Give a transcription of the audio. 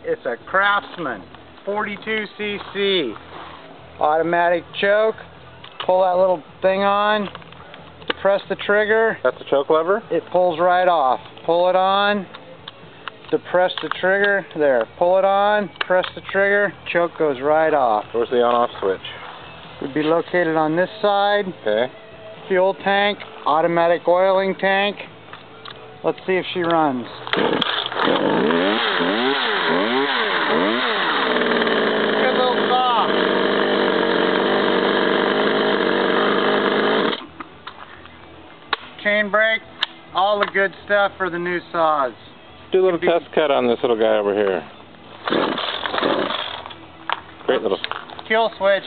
It's a Craftsman 42cc automatic choke. Pull that little thing on, depress the trigger. That's the choke lever? It pulls right off. Pull it on, depress the trigger. There, pull it on, press the trigger, choke goes right off. Where's the on-off switch? Would be located on this side. Okay. Fuel tank, automatic oiling tank. Let's see if she runs. Good little saw. Chain brake, all the good stuff for the new saws. Do a little test cut on this little guy over here. Great little kill switch.